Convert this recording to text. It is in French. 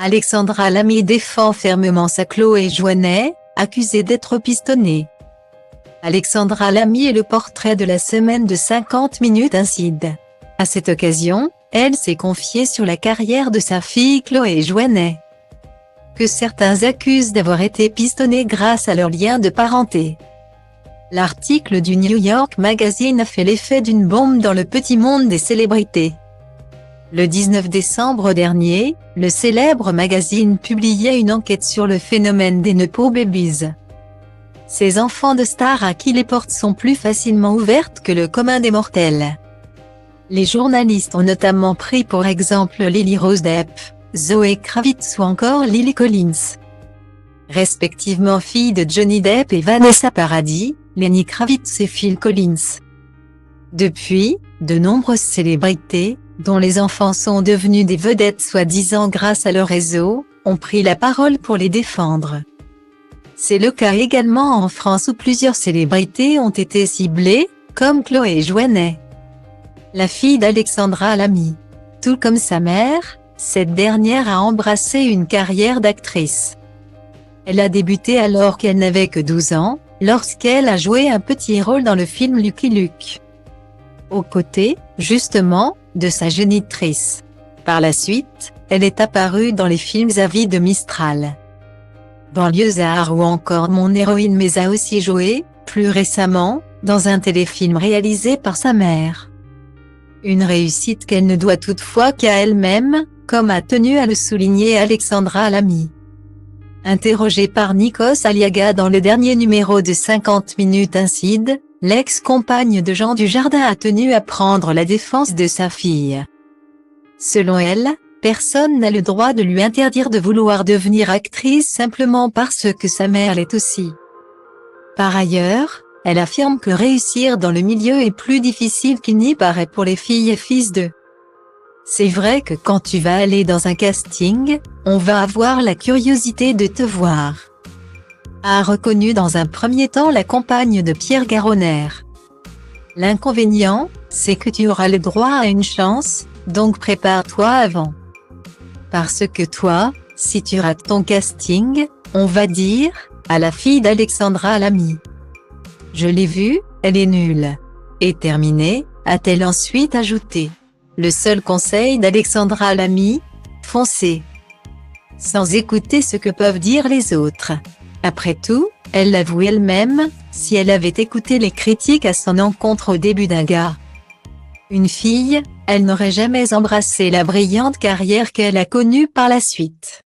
Alexandra Lamy défend fermement sa Chloé Jouannet, accusée d'être pistonnée. Alexandra Lamy est le portrait de la semaine de 50 minutes Inside. À cette occasion, elle s'est confiée sur la carrière de sa fille Chloé Jouannet, que certains accusent d'avoir été pistonnée grâce à leur lien de parenté. L'article du New York Magazine a fait l'effet d'une bombe dans le petit monde des célébrités. Le 19 décembre dernier, le célèbre magazine publiait une enquête sur le phénomène des Nepo Babies. Ces enfants de stars à qui les portes sont plus facilement ouvertes que le commun des mortels. Les journalistes ont notamment pris pour exemple Lily Rose Depp, Zoé Kravitz ou encore Lily Collins. Respectivement fille de Johnny Depp et Vanessa Paradis, Lenny Kravitz et Phil Collins. Depuis, de nombreuses célébrités, dont les enfants sont devenus des vedettes soi-disant grâce à leur réseau, ont pris la parole pour les défendre. C'est le cas également en France où plusieurs célébrités ont été ciblées, comme Chloé Jouannet, la fille d'Alexandra Lamy. Tout comme sa mère, cette dernière a embrassé une carrière d'actrice. Elle a débuté alors qu'elle n'avait que 12 ans, lorsqu'elle a joué un petit rôle dans le film Lucky Luke, aux côtés, justement, de sa génitrice. Par la suite, elle est apparue dans les films À vie de Mistral, Banlieusard ou encore Mon héroïne, mais a aussi joué, plus récemment, dans un téléfilm réalisé par sa mère. Une réussite qu'elle ne doit toutefois qu'à elle-même, comme a tenu à le souligner Alexandra Lamy. Interrogée par Nikos Aliaga dans le dernier numéro de 50 minutes Inside, l'ex-compagne de Jean Dujardin a tenu à prendre la défense de sa fille. Selon elle, personne n'a le droit de lui interdire de vouloir devenir actrice simplement parce que sa mère l'est aussi. Par ailleurs, elle affirme que réussir dans le milieu est plus difficile qu'il n'y paraît pour les filles et fils de. C'est vrai que quand tu vas aller dans un casting, on va avoir la curiosité de te voir, a reconnu dans un premier temps la compagne de Pierre Garonner. L'inconvénient, c'est que tu auras le droit à une chance, donc prépare-toi avant. Parce que toi, si tu rates ton casting, on va dire, à la fille d'Alexandra Lamy. Je l'ai vue, elle est nulle. Et terminée, a-t-elle ensuite ajouté. Le seul conseil d'Alexandra Lamy, foncez. Sans écouter ce que peuvent dire les autres. Après tout, elle l'avoue elle-même, si elle avait écouté les critiques à son encontre au début d'un gars. Une fille, elle n'aurait jamais embrassé la brillante carrière qu'elle a connue par la suite.